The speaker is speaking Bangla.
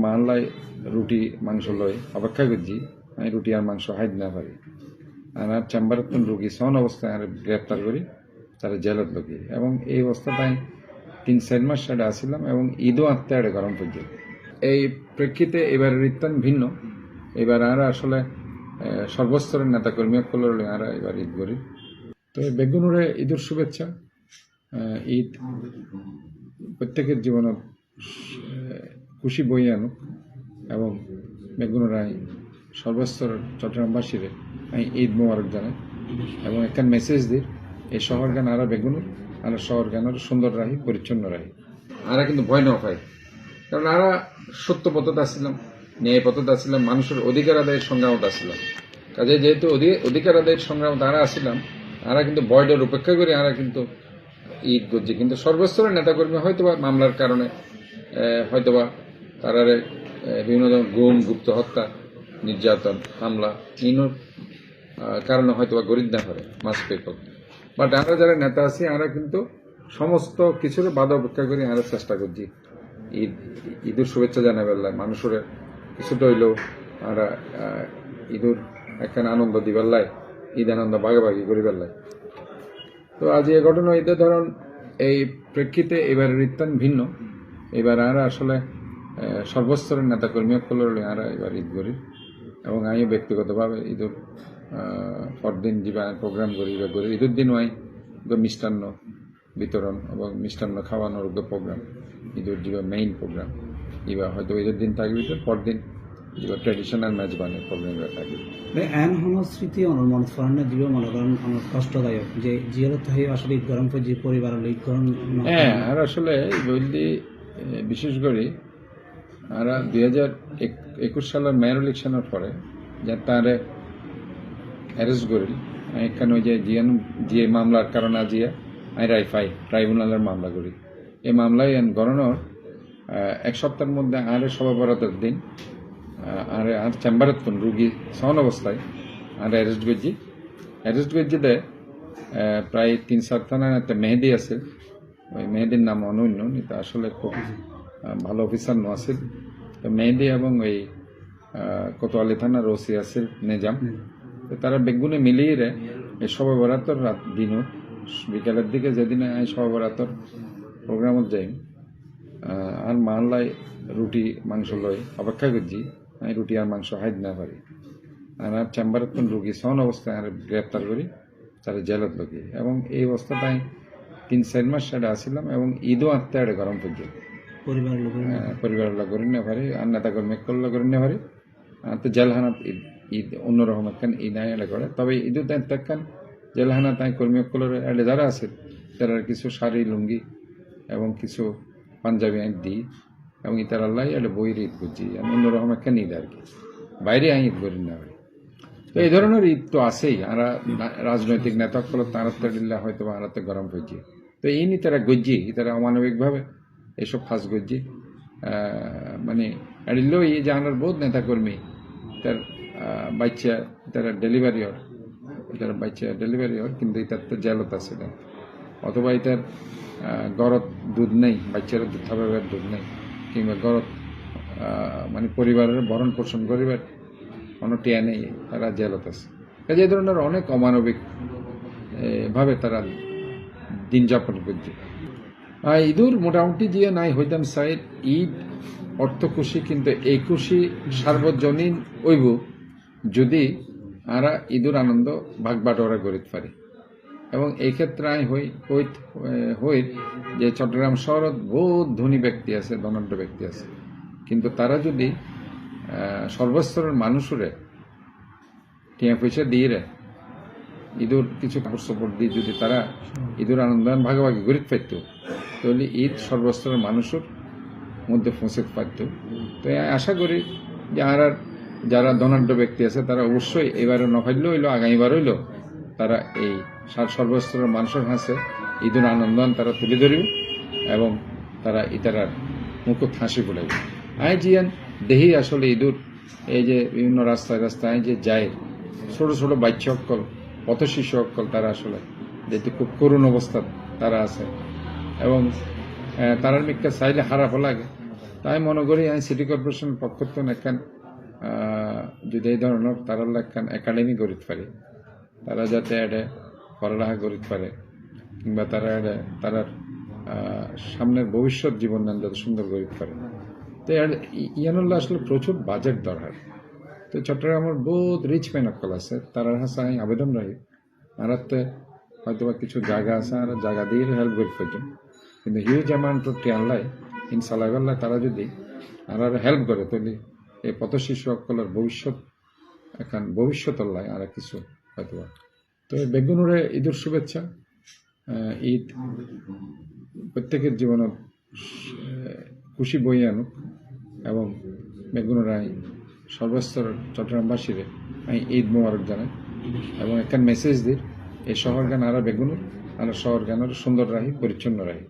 মহল্লায় রুটি মাংস লয় অপেক্ষা করছি আমি রুটি আর মাংস হাইদ না পারি আর চেম্বারত রুগী সন অবস্থায় আর গ্রেপ্তার করি তারা জেলত লোকি এবং এই অবস্থাটাই 3-4 মাস সাথে আসছিলাম এবং ঈদও আঁকতে আড়ে গরম পর্যন্ত এই প্রেক্ষিতে এবার রিত্তান ভিন্ন এবার আর আসলে সর্বস্তরের নেতাকর্মী সকলের আর এবার ঈদ করি তো বেগুনুরে ঈদের শুভেচ্ছা ঈদ প্রত্যেকের জীবনত খুশি বই আনুক এবং বেগুনুরাই সর্বস্তরের চট্টগ্রামবাসীরে আমি ঈদ মোবারক জানাই এবং একটা মেসেজ দিই এই শহর গান আরা বেগুনুর আর শহর গান আরো সুন্দর রাহি পরিচ্ছন্ন রাহি আরা কিন্তু ভয় না পাই কারণ আরা সত্য পথত আসছিলাম ন্যায় পথত আসছিলাম মানুষের অধিকার আদায়ের সংগ্রামত আসছিলাম কাজে যেহেতু অধিকার আদায়ের সংগ্রামত আরা আসছিলাম আরা কিন্তু বয়ডের উপেক্ষা করে আরা কিন্তু ঈদ করছে কিন্তু সর্বস্তরের নেতাকর্মী হয়তোবা মামলার কারণে হয়তোবা তারারে বিভিন্ন ধরনের গুম গুপ্ত হত্যা নির্যাতন হামলা ইনোর কারণে হয়তোবা গরিব না করে মাস পে করতে বাট আমরা যারা নেতা আছি আমরা কিন্তু সমস্ত কিছুর বাধা উপেক্ষা করে আমরা চেষ্টা করছি ঈদের শুভেচ্ছা জানাবেন মানুষের কিছুটা হইলেও আমরা ঈদের একখানে আনন্দ দিবার লাই ঈদ আনন্দ ভাগাভাগি করিবার লাই তো আজ এই ঘটনা ঈদের ধরুন এই প্রেক্ষিতে এবার রিত্তান ভিন্ন এবার আমরা আসলে সর্বস্তরের নেতাকর্মী সকলের আমরা এবার ঈদ করি এবং আমি ব্যক্তিগতভাবে ঈদের পরদিন যা প্রোগ্রাম করি ঈদের দিনও আই মিষ্টান্ন বিতরণ এবং মিষ্টান্ন খাওয়ানোর প্রোগ্রাম ঈদের যে মেইন প্রোগ্রাম এবার হয়তো ঈদের দিন থাকবে পরদিন যে ট্রেডিশনাল ম্যাচ বানিয়ে প্রোগ্রাম থাকবে এন সংস্কৃতি অনুমান ফরান জীব মনে করেন আমার কষ্টদায়ক যে জিয়ারত হয়ে আসলে ঈদ গরম যে পরিবার ঈদ গরম হ্যাঁ আর আসলে বললি বিশেষ করে আমরা 2021 সালের মেয়র ইলেকশনের পরে যা তারে অ্যারেস্ট করি এখানে ওই যে মামলার কারণে আজিয়া আমি ট্রাইব্যুনালের মামলা করি এই মামলায় গণনার এক সপ্তাহের মধ্যে আরে সভাপতির দিন আর চেম্বারত রুগী সহন অবস্থায় আর অ্যারেস্ট করছি দে প্রায় 3-4 থানার একটা মেহেদি আছে ওই মেহেদির নাম অনন্য এটা আসলে খুব ভালো অফিসার নো আছিল মেহেদি এবং ওই কোতোয়ালি থানার ওসি আছিল নিজাম তারা বেগুনে মিলিয়ে এই শবে বরাতর রাত দিনও বিকালের দিকে যেদিনে আমি শবে বরাতর প্রোগ্রামত যাই আর মহল্লায় রুটি মাংস লয় অপেক্ষা করছি আমি রুটি আর মাংস হাইদ না পারি আর চেম্বারত রুগী সহন অবস্থায় আর গ্রেপ্তার করি তারা জেলত লোকি এবং এই অবস্থাটাই 3-4 মাস সাথে আসছিলাম এবং ঈদও আঁকতে আড়ে গরম পর্যন্ত পরিবারের লোক করি না পারি আর নেতাকর্মী করলে করি না পারি তো জেলহানাত ঈদ অন্যরকম একখান ঈদ আয় করে তবে ঈদও তাই জেলহানা তাই কর্মী এলে যারা আছে তারা কিছু শাড়ি লুঙ্গি এবং কিছু পাঞ্জাবি আইন দিই এবং ইতার আল্লাহ এলে বইয়ের ঈদ করছি আমি অন্যরকম একখান ঈদ আর কি বাইরে আই ঈদ করি না পারি তো এই ধরনের ঈদ তো আছেই আমরা রাজনৈতিক নেতা সকল তাঁরা হয়তো আরাতে গরম হয়েছে তো এই নিয়ে তারা গজ্জি তারা অমানবিকভাবে এইসব ফাঁস গজ্জি মানে এড়িলেও এই যে আমার বহুত নেতাকর্মী তার বাচ্চা তারা ডেলিভারি হর কিন্তু এটার তো জেলত আছে অথবা এটার গরত দুধ নেই বাচ্চার দুধ খাবার দুধ নেই কিংবা গরত মানে পরিবারের ভরণ পোষণ করিবার কোনো টিয়া নেই তারা জেলত আছে কাজে এই ধরনের অনেক অমানবিক ভাবে তারা দিন যাপন করছে ঈদুর মোটামুটি যে নাই হইতাম সাইড ঈদ অর্থ খুশি কিন্তু এই খুশি সার্বজনীন হইব যদি আমরা ঈদুর আনন্দ ভাগ বাটোয়ারা করিতে পারি এবং এই ক্ষেত্রে আমি হই যে চট্টগ্রাম শহরত বহুত ধনী ব্যক্তি আছে ধনাঢ্য ব্যক্তি আছে কিন্তু তারা যদি সর্বস্তরের মানুষরে টিয়া পয়সা দিয়ে ঈদুর কিছু কাপড় সাপড় দিয়ে যদি তারা ঈদুর আনন্দ ভাগাভাগি করিতে পারত তাহলে ঈদ সর্বস্তরের মানুষের মধ্যে পৌঁছতে পারত তো আশা করি যে আর যারা ধনাঢ্য ব্যক্তি আছে তারা অবশ্যই এবারে নফাইলেও হইলো আগামীবার হইলো তারা এই সর্বস্তরের মানুষের হাসে ঈদুর আনন্দন তারা তুলে ধরিব এবং তারা ইতারার মুকুট হাসি বলাইব আই জিয়ান দেহি আসলে ঈদুর এই যে বিভিন্ন রাস্তায় যে যায় ছোট ছোট বাচ্চা সকল পথ শিশু সকল তারা আসলে যেহেতু খুব করুণ অবস্থা তারা আছে এবং তারার মিক্কা চাইলে খারাপও লাগে তাই মনে করি আমি সিটি কর্পোরেশনের পক্ষ থেকে একখান যদি এই ধরনের তারা একখান একাডেমি গড়িত পারে, তারা যাতে এটা পড়ালেখা করিতে পারে কিংবা তারা এটা তারা সামনের ভবিষ্যৎ জীবন যাতে সুন্দর করিতে পারে। তো ইয়ানুল্লাহ আসলে প্রচুর বাজেট দরকার। তো চট্টগ্রামের বহুত রিচ ম্যান অকল আছে, তারা হাসা আমি আবেদন রাখি আরাতে হয়তো বা কিছু জায়গা আছে আর জায়গা দিয়ে হেল্প করি পারছেন, কিন্তু হিউজ অ্যামাউন্ট অফ টিয়ানলাই ইনশাল্লাহ তারা যদি আর হেল্প করে তাহলে এই পথ শিশু সকলের ভবিষ্যৎ লাই আর কিছু হয়তো। তো বেগুনুরে ঈদের শুভেচ্ছা। ঈদ প্রত্যেকের জীবনে খুশি বই আনুক এবং বেগুনুরাই সর্বস্তর চট্টগ্রামবাসীরে আমি ঈদ মোবারক জানাই এবং একটা মেসেজ দিই এই শহর গান আর বেগুনুর আর শহর গানের সুন্দর রাহি পরিচ্ছন্ন রাহি।